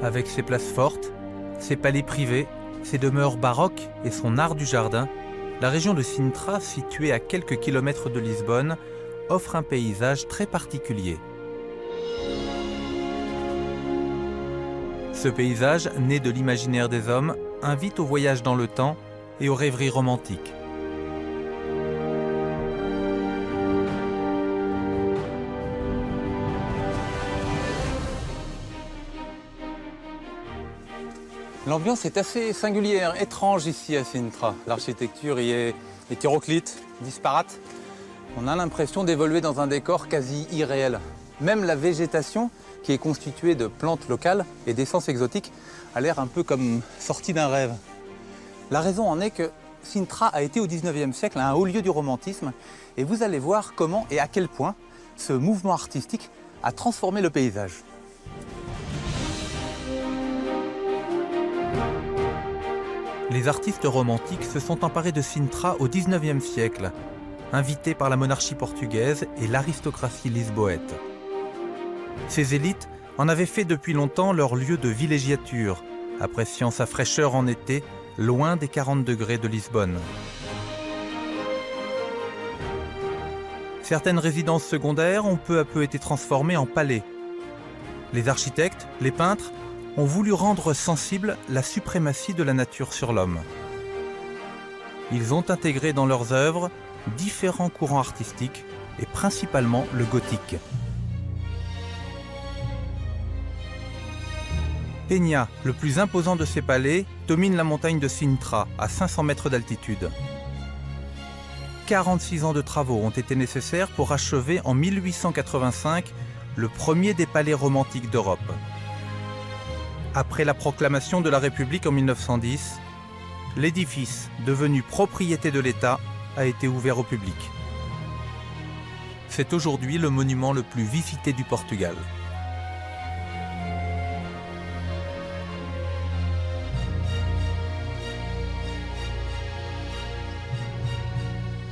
Avec ses places fortes, ses palais privés, ses demeures baroques et son art du jardin, la région de Sintra, située à quelques kilomètres de Lisbonne, offre un paysage très particulier. Ce paysage, né de l'imaginaire des hommes, invite au voyage dans le temps et aux rêveries romantiques. L'ambiance est assez singulière, étrange ici à Sintra. L'architecture y est hétéroclite, disparate. On a l'impression d'évoluer dans un décor quasi irréel. Même la végétation, qui est constituée de plantes locales et d'essences exotiques, a l'air un peu comme sortie d'un rêve. La raison en est que Sintra a été au XIXe siècle un haut lieu du romantisme, et vous allez voir comment et à quel point ce mouvement artistique a transformé le paysage. Les artistes romantiques se sont emparés de Sintra au XIXe siècle, invités par la monarchie portugaise et l'aristocratie lisboète. Ces élites en avaient fait depuis longtemps leur lieu de villégiature, appréciant sa fraîcheur en été, loin des 40 degrés de Lisbonne. Certaines résidences secondaires ont peu à peu été transformées en palais. Les architectes, les peintres, ont voulu rendre sensible la suprématie de la nature sur l'homme. Ils ont intégré dans leurs œuvres différents courants artistiques et principalement le gothique. Peña, le plus imposant de ces palais, domine la montagne de Sintra, à 500 mètres d'altitude. 46 ans de travaux ont été nécessaires pour achever en 1885 le premier des palais romantiques d'Europe. Après la proclamation de la République en 1910, l'édifice, devenu propriété de l'État, a été ouvert au public. C'est aujourd'hui le monument le plus visité du Portugal.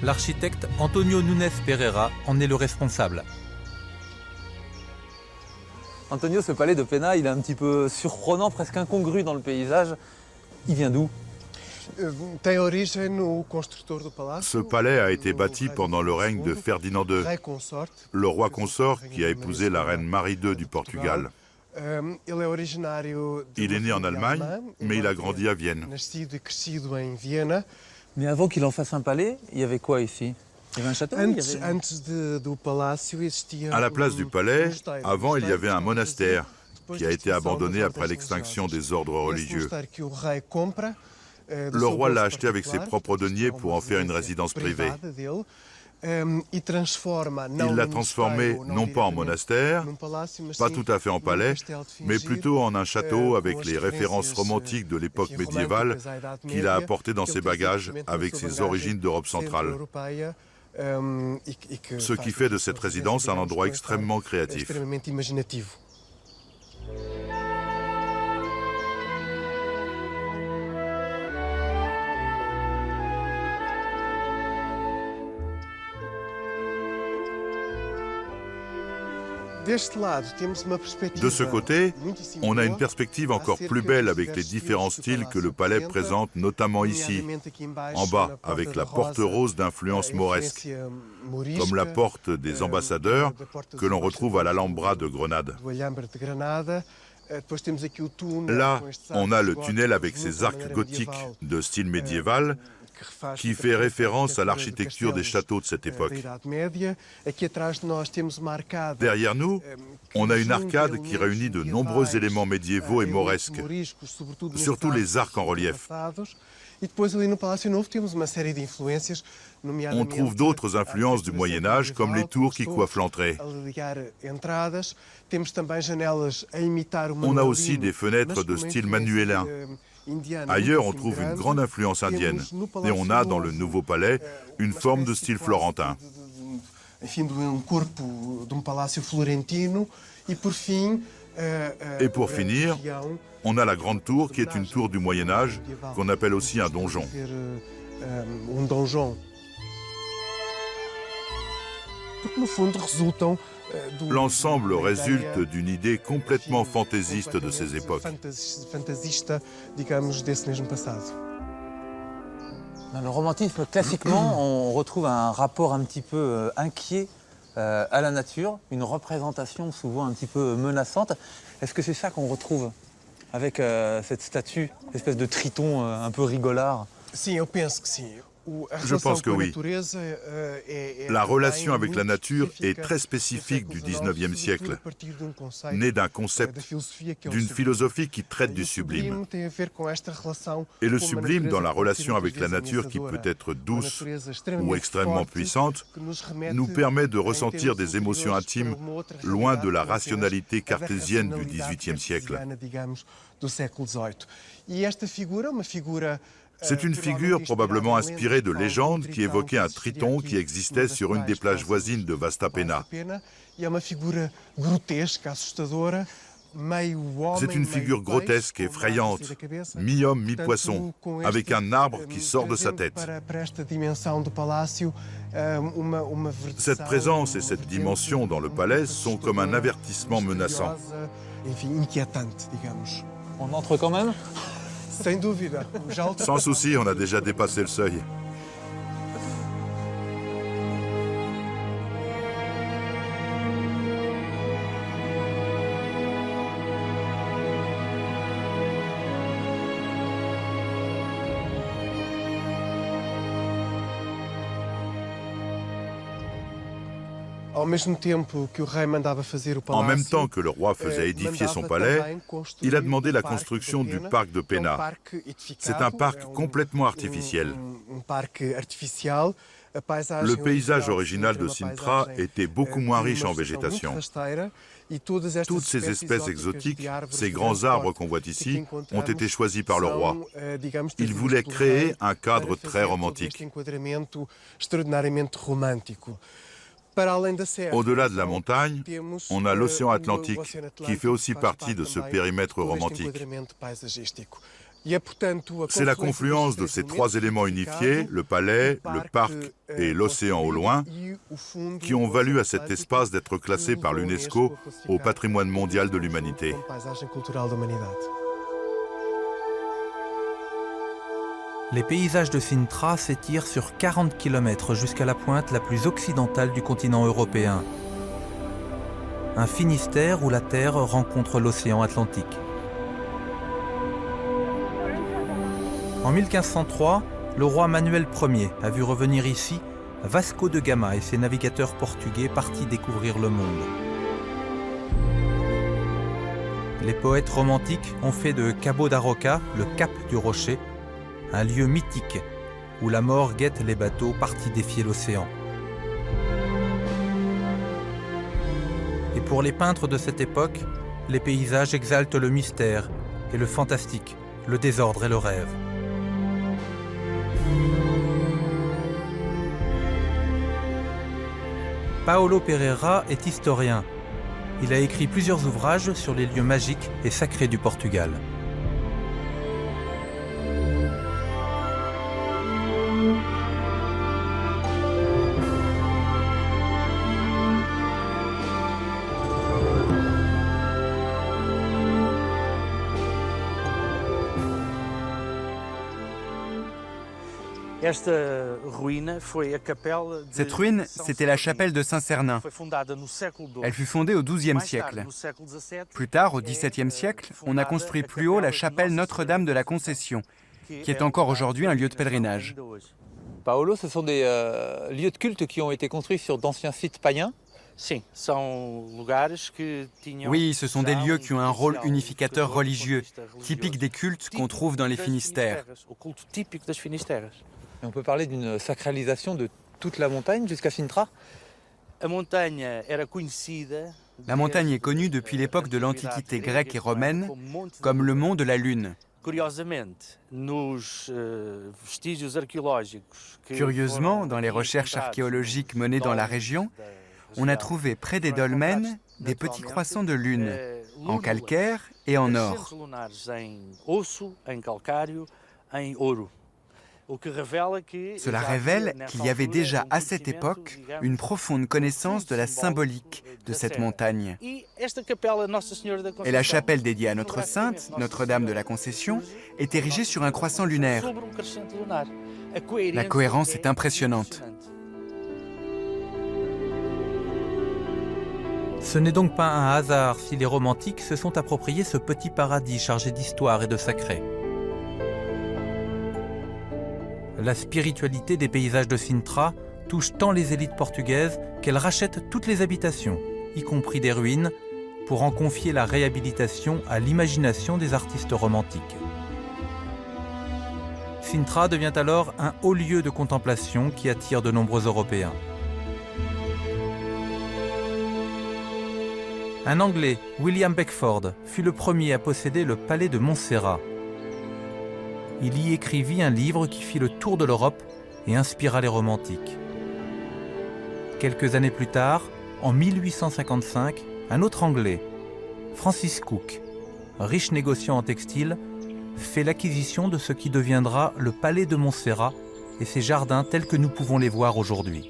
L'architecte Antonio Nunes Pereira en est le responsable. Antonio, ce palais de Peña, il est un petit peu surprenant, presque incongru dans le paysage. Il vient d'où? Ce palais a été bâti pendant le règne de Ferdinand II, le roi consort qui a épousé la reine Marie II du Portugal. Il est né en Allemagne, mais il a grandi à Vienne. Mais avant qu'il en fasse un palais, il y avait quoi ici? Il y avait un château? À la place du palais, avant il y avait un monastère qui a été abandonné après l'extinction des ordres religieux. Le roi l'a acheté avec ses propres deniers pour en faire une résidence privée. Il l'a transformé non pas en monastère, pas tout à fait en palais, mais plutôt en un château avec les références romantiques de l'époque médiévale qu'il a apportées dans ses bagages avec ses origines d'Europe centrale. Ce qui fait de cette résidence un endroit extrêmement créatif. De ce côté, on a une perspective encore plus belle avec les différents styles que le palais présente, notamment ici, en bas, avec la porte rose d'influence mauresque, comme la porte des ambassadeurs que l'on retrouve à l'Alhambra de Grenade. Là, on a le tunnel avec ses arcs gothiques de style médiéval, qui fait référence à l'architecture des châteaux de cette époque. Derrière nous, on a une arcade qui réunit de nombreux éléments médiévaux et mauresques, surtout les arcs en relief. On trouve d'autres influences du Moyen-Âge, comme les tours qui coiffent l'entrée. On a aussi des fenêtres de style manuélin. Ailleurs, on trouve une grande influence indienne. Et on a, dans le nouveau palais, une forme de style florentin. Et pour finir, on a la grande tour qui est une tour du Moyen-Âge, qu'on appelle aussi un donjon. L'ensemble résulte d'une idée complètement fantaisiste de ces époques. Dans le romantisme, classiquement, on retrouve un rapport un petit peu inquiet à la nature, une représentation souvent un petit peu menaçante. Est-ce que c'est ça qu'on retrouve avec cette statue, espèce de triton un peu rigolard? Je pense que oui. La relation avec la nature est très spécifique du XIXe siècle, née d'un concept, d'une philosophie qui traite du sublime. Et le sublime dans la relation avec la nature, qui peut être douce ou extrêmement puissante, nous permet de ressentir des émotions intimes loin de la rationalité cartésienne du XVIIIe siècle. C'est une figure probablement inspirée de légendes qui évoquait un triton qui existait sur une des plages voisines de Vastapena. C'est une figure grotesque et effrayante, mi-homme, mi-poisson, avec un arbre qui sort de sa tête. Cette présence et cette dimension dans le palais sont comme un avertissement menaçant. On entre quand même? Sans souci, on a déjà dépassé le seuil. En même temps que le roi faisait édifier son palais, il a demandé la construction du parc de Pena. C'est un parc complètement artificiel. Le paysage original de Sintra était beaucoup moins riche en végétation. Toutes ces espèces exotiques, ces grands arbres qu'on voit ici, ont été choisis par le roi. Il voulait créer un cadre très romantique. Au-delà de la montagne, on a l'océan Atlantique, qui fait aussi partie de ce périmètre romantique. C'est la confluence de ces trois éléments unifiés, le palais, le parc et l'océan au loin, qui ont valu à cet espace d'être classé par l'UNESCO au patrimoine mondial de l'humanité. Les paysages de Sintra s'étirent sur 40 km jusqu'à la pointe la plus occidentale du continent européen. Un Finistère où la terre rencontre l'océan Atlantique. En 1503, le roi Manuel Ier a vu revenir ici Vasco de Gama et ses navigateurs portugais partis découvrir le monde. Les poètes romantiques ont fait de Cabo da Roca, le cap du rocher, un lieu mythique où la mort guette les bateaux partis défier l'océan. Et pour les peintres de cette époque, les paysages exaltent le mystère et le fantastique, le désordre et le rêve. Paulo Pereira est historien. Il a écrit plusieurs ouvrages sur les lieux magiques et sacrés du Portugal. Cette ruine, c'était la chapelle de Saint-Cernin. Elle fut fondée au XIIe siècle. Plus tard, au XVIIe siècle, on a construit plus haut la chapelle Notre-Dame de la Concession, qui est encore aujourd'hui un lieu de pèlerinage. Paolo, ce sont des lieux de culte qui ont été construits sur d'anciens sites païens? Oui, ce sont des lieux qui ont un rôle unificateur religieux, typique des cultes qu'on trouve dans les Finistères. Et on peut parler d'une sacralisation de toute la montagne jusqu'à Sintra? La montagne est connue depuis l'époque de l'Antiquité grecque et romaine comme le mont de la Lune. Curieusement, dans les recherches archéologiques menées dans la région, on a trouvé près des dolmens des petits croissants de lune, en calcaire et en or. Cela révèle qu'il y avait déjà à cette époque une profonde connaissance de la symbolique de cette montagne. Et la chapelle dédiée à notre sainte, Notre-Dame de la Concession, est érigée sur un croissant lunaire. La cohérence est impressionnante. Ce n'est donc pas un hasard si les romantiques se sont appropriés ce petit paradis chargé d'histoire et de sacré. La spiritualité des paysages de Sintra touche tant les élites portugaises qu'elles rachètent toutes les habitations, y compris des ruines, pour en confier la réhabilitation à l'imagination des artistes romantiques. Sintra devient alors un haut lieu de contemplation qui attire de nombreux Européens. Un Anglais, William Beckford, fut le premier à posséder le palais de Montserrat. Il y écrivit un livre qui fit le tour de l'Europe et inspira les romantiques. Quelques années plus tard, en 1855, un autre Anglais, Francis Cook, riche négociant en textile, fait l'acquisition de ce qui deviendra le palais de Montserrat et ses jardins tels que nous pouvons les voir aujourd'hui.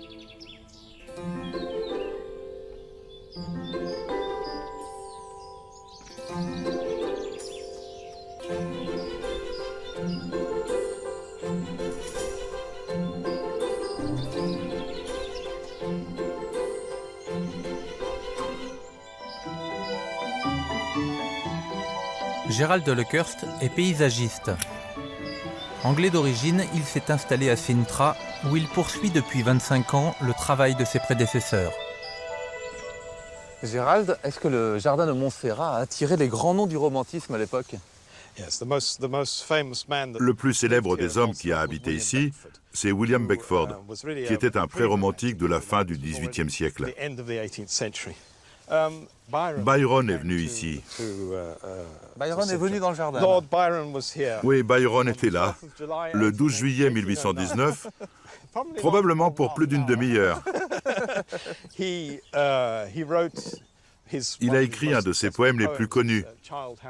Gerald Lecurst est paysagiste. Anglais d'origine, il s'est installé à Sintra, où il poursuit depuis 25 ans le travail de ses prédécesseurs. Gérald, est-ce que le jardin de Montserrat a attiré les grands noms du romantisme à l'époque? Le plus célèbre des hommes qui a habité ici, c'est William Beckford, qui était un pré-romantique de la fin du XVIIIe siècle. Byron est venu ici. Byron est venu dans le jardin. Oui, Byron était là, le 12 juillet 1819, probablement pour plus d'une demi-heure. Il a écrit un de ses poèmes les plus connus,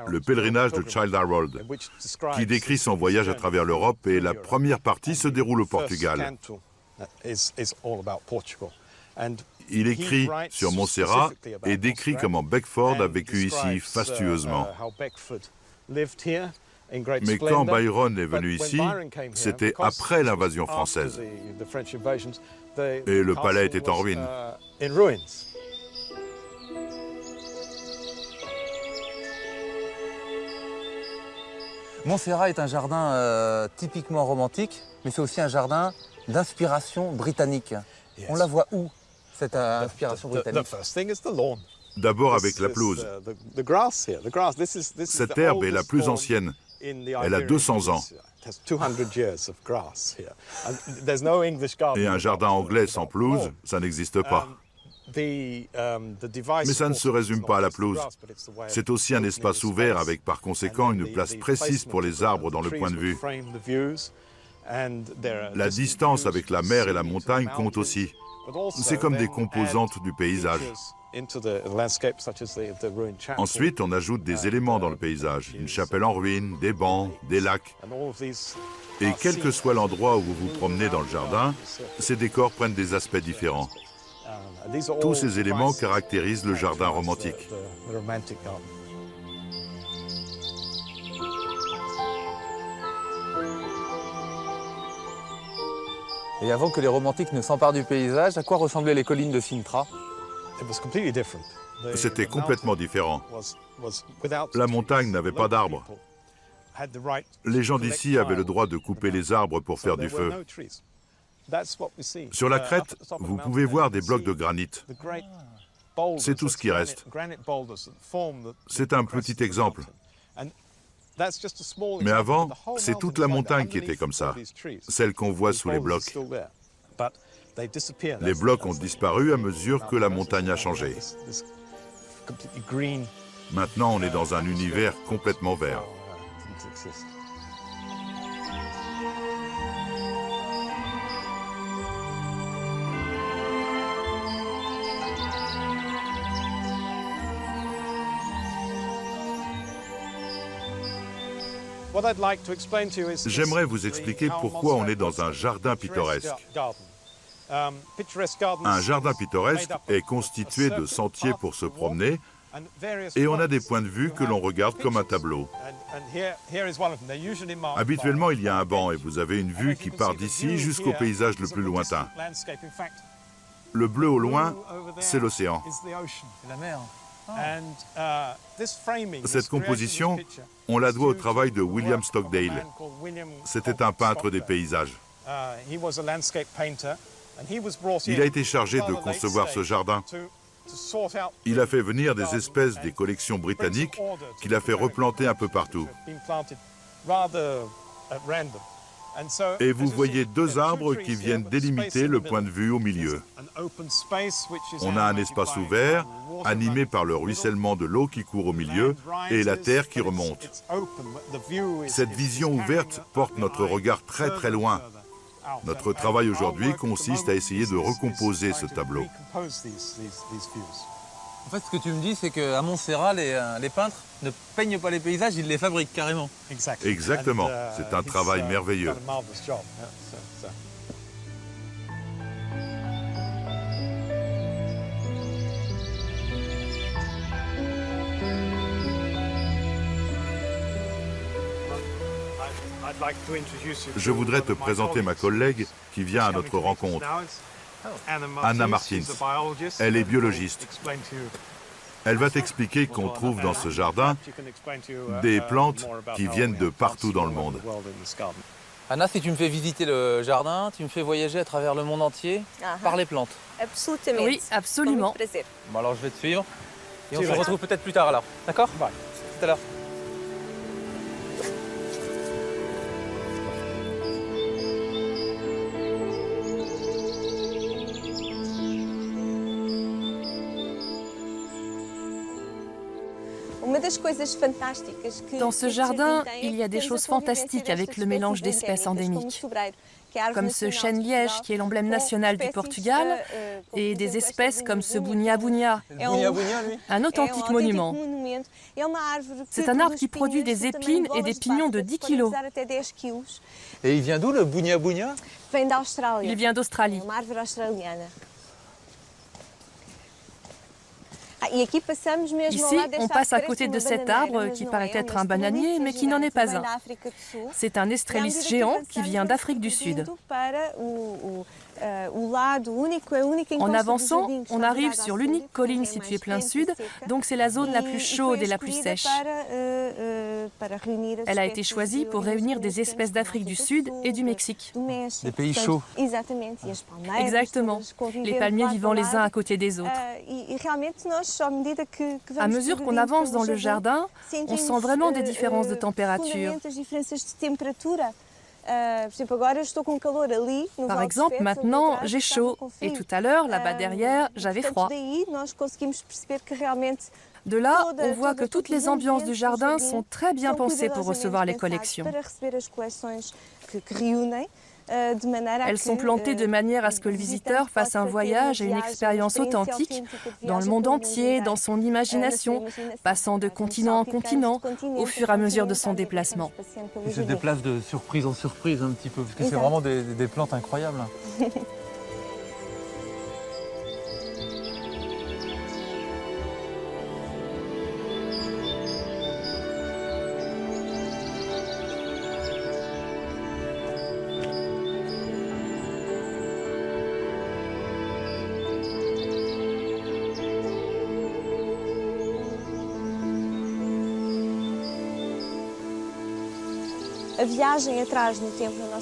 Le pèlerinage de Childe Harold, qui décrit son voyage à travers l'Europe, et la première partie se déroule au Portugal. Il écrit sur Montserrat et décrit comment Beckford a vécu ici fastueusement. Mais quand Byron est venu ici, c'était après l'invasion française. Et le palais était en ruine. Montserrat est un jardin typiquement romantique, mais c'est aussi un jardin d'inspiration britannique. On la voit où, cette inspiration britannique? D'abord avec la pelouse. Cette herbe est la plus ancienne. Elle a 200 ans. Et un jardin anglais sans pelouse, ça n'existe pas. Mais ça ne se résume pas à la pelouse. C'est aussi un espace ouvert avec par conséquent une place précise pour les arbres dans le point de vue. La distance avec la mer et la montagne compte aussi. C'est comme des composantes du paysage. Ensuite, on ajoute des éléments dans le paysage, une chapelle en ruine, des bancs, des lacs. Et quel que soit l'endroit où vous vous promenez dans le jardin, ces décors prennent des aspects différents. Tous ces éléments caractérisent le jardin romantique. Et avant que les romantiques ne s'emparent du paysage, à quoi ressemblaient les collines de Sintra? C'était complètement différent. La montagne n'avait pas d'arbres. Les gens d'ici avaient le droit de couper les arbres pour faire du feu. Sur la crête, vous pouvez voir des blocs de granit. C'est tout ce qui reste. C'est un petit exemple. Mais avant, c'est toute la montagne qui était comme ça, celle qu'on voit sous les blocs. Les blocs ont disparu à mesure que la montagne a changé. Maintenant, on est dans un univers complètement vert. J'aimerais vous expliquer pourquoi on est dans un jardin pittoresque. Un jardin pittoresque est constitué de sentiers pour se promener et on a des points de vue que l'on regarde comme un tableau. Habituellement, il y a un banc et vous avez une vue qui part d'ici jusqu'au paysage le plus lointain. Le bleu au loin, c'est l'océan. La mer. Cette composition, on la doit au travail de William Stockdale. C'était un peintre des paysages. Il a été chargé de concevoir ce jardin. Il a fait venir des espèces des collections britanniques qu'il a fait replanter un peu partout. Et vous voyez deux arbres qui viennent délimiter le point de vue au milieu. On a un espace ouvert, animé par le ruissellement de l'eau qui court au milieu et la terre qui remonte. Cette vision ouverte porte notre regard très très loin. Notre travail aujourd'hui consiste à essayer de recomposer ce tableau. En fait, ce que tu me dis, c'est qu'à Montserrat, les peintres ne peignent pas les paysages, ils les fabriquent carrément. Exactement, c'est un travail merveilleux. Je voudrais te présenter ma collègue qui vient à notre rencontre, Anna Martins. Elle est biologiste. Elle va t'expliquer qu'on trouve dans ce jardin des plantes qui viennent de partout dans le monde. Anna, si tu me fais visiter le jardin, tu me fais voyager à travers le monde entier par les plantes. Oui, absolument. Bon, alors je vais te suivre et on se retrouve peut-être plus tard alors. D'accord ? Tout à l'heure. Dans ce jardin, il y a des choses fantastiques avec le mélange d'espèces endémiques, comme ce chêne-liège qui est l'emblème national du Portugal, et des espèces comme ce bunya-bunya, un authentique monument. C'est un arbre qui produit des épines et des pignons de 10 kilos. Et il vient d'où le bunya-bunya ? Il vient d'Australie. Ici, on passe à côté de cet arbre qui paraît être un bananier, mais qui n'en est pas un. C'est un estrellis géant qui vient d'Afrique du Sud. En avançant, on arrive sur l'unique colline située plein sud, donc c'est la zone la plus chaude et la plus sèche. Elle a été choisie pour réunir des espèces d'Afrique du Sud et du Mexique. Des pays chauds. Exactement, les palmiers vivant les uns à côté des autres. À mesure qu'on avance dans le jardin, on sent vraiment des différences de température. Par exemple, maintenant, j'ai chaud et tout à l'heure, là-bas derrière, j'avais froid. De là, on voit que toutes les ambiances du jardin sont très bien pensées pour recevoir les collections. Elles sont plantées de manière à ce que le visiteur fasse un voyage et une expérience authentique dans le monde entier, dans son imagination, passant de continent en continent au fur et à mesure de son déplacement. Il se déplace de surprise en surprise un petit peu, parce que c'est vraiment des plantes incroyables.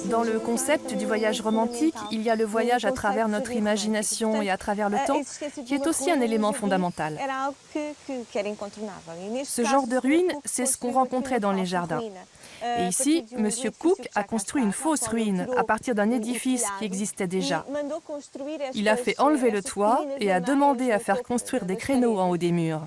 Dans le concept du voyage romantique, il y a le voyage à travers notre imagination et à travers le temps, qui est aussi un élément fondamental. Ce genre de ruine, c'est ce qu'on rencontrait dans les jardins. Et ici, M. Cook a construit une fausse ruine à partir d'un édifice qui existait déjà. Il a fait enlever le toit et a demandé à faire construire des créneaux en haut des murs.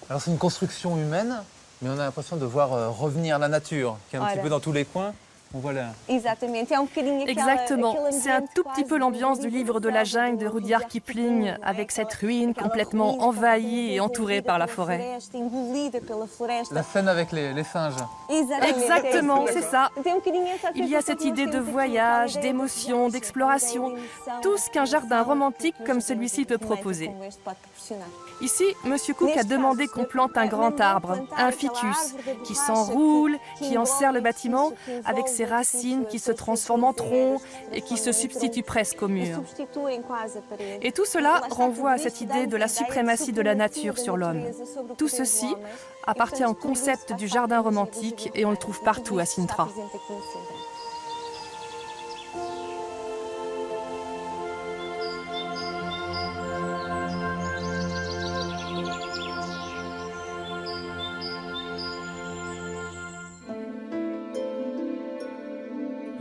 Alors c'est une construction humaine, mais on a l'impression de voir revenir la nature, qui est un petit peu dans tous les coins. Voilà. Exactement. C'est un tout petit peu l'ambiance du livre de la jungle de Rudyard Kipling, avec cette ruine complètement envahie et entourée par la forêt. La scène avec les singes. Exactement, c'est ça. Il y a cette idée de voyage, d'émotion, d'exploration, tout ce qu'un jardin romantique comme celui-ci peut proposer. Ici, M. Cook a demandé qu'on plante un grand arbre, un ficus, qui s'enroule, qui enserre le bâtiment, avec ses racines qui se transforment en tronc et qui se substituent presque au mur. Et tout cela renvoie à cette idée de la suprématie de la nature sur l'homme. Tout ceci appartient au concept du jardin romantique et on le trouve partout à Sintra.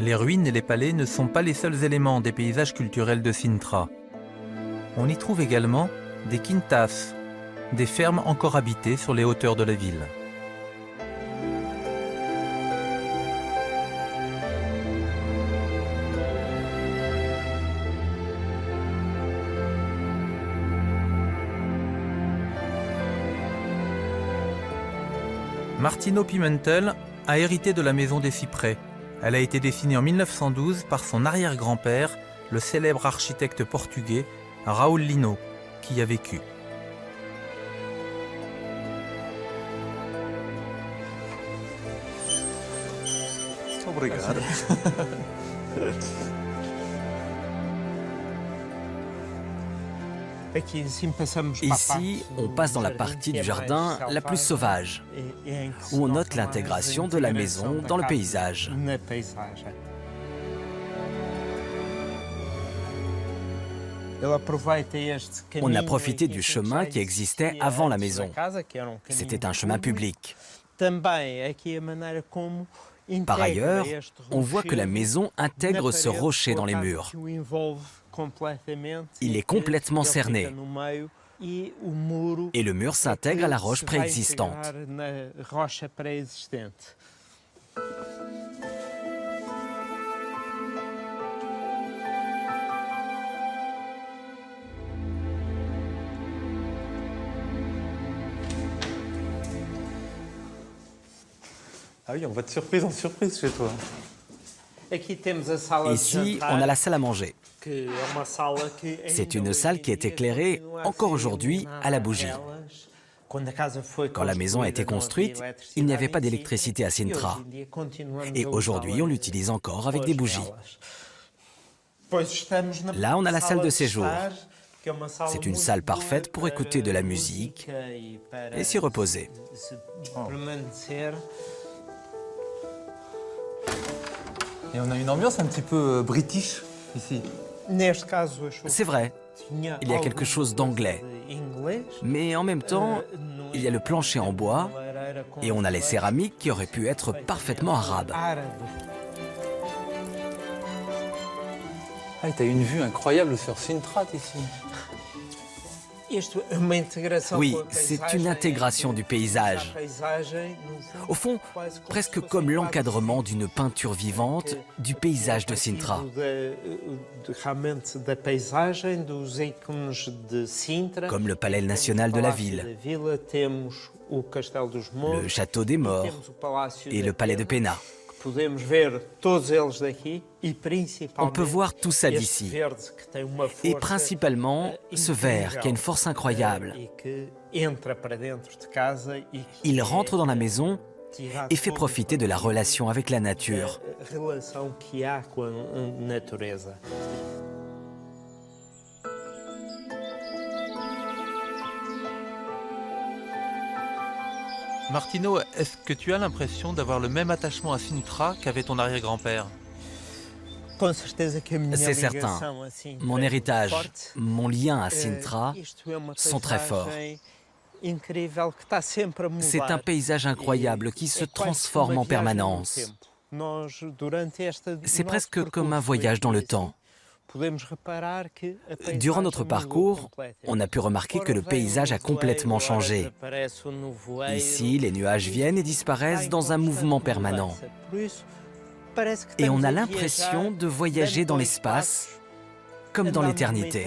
Les ruines et les palais ne sont pas les seuls éléments des paysages culturels de Sintra. On y trouve également des quintas, des fermes encore habitées sur les hauteurs de la ville. Martino Pimentel a hérité de la maison des Cyprès. Elle a été dessinée en 1912 par son arrière-grand-père, le célèbre architecte portugais Raul Lino, qui y a vécu. Obrigado. Ici, on passe dans la partie du jardin la plus sauvage, où on note l'intégration de la maison dans le paysage. On a profité du chemin qui existait avant la maison. C'était un chemin public. Par ailleurs, on voit que la maison intègre ce rocher dans les murs. Il est complètement cerné et le mur s'intègre à la roche préexistante. Ah oui, on va de surprise en surprise chez toi. Ici, on a la salle à manger. C'est une salle qui est éclairée, encore aujourd'hui, à la bougie. Quand la maison a été construite, il n'y avait pas d'électricité à Sintra. Et aujourd'hui, on l'utilise encore avec des bougies. Là, on a la salle de séjour. C'est une salle parfaite pour écouter de la musique et s'y reposer. Et on a une ambiance un petit peu british ici. C'est vrai, il y a quelque chose d'anglais. Mais en même temps, il y a le plancher en bois et on a les céramiques qui auraient pu être parfaitement arabes. Ah, t'as une vue incroyable sur Sintra ici. Oui, c'est une intégration du paysage. Au fond, presque comme l'encadrement d'une peinture vivante du paysage de Sintra. Comme le palais national de la ville, le château des morts et le palais de Pena. On peut voir tout ça d'ici, et principalement ce vert qui a une force incroyable. Il rentre dans la maison et fait profiter de la relation avec la nature. Martino, est-ce que tu as l'impression d'avoir le même attachement à Sintra qu'avait ton arrière-grand-père? C'est certain. Mon héritage, mon lien à Sintra sont très forts. C'est un paysage incroyable qui se transforme en permanence. C'est presque comme un voyage dans le temps. Durant notre parcours, on a pu remarquer que le paysage a complètement changé. Ici, les nuages viennent et disparaissent dans un mouvement permanent. Et on a l'impression de voyager dans l'espace, comme dans l'éternité.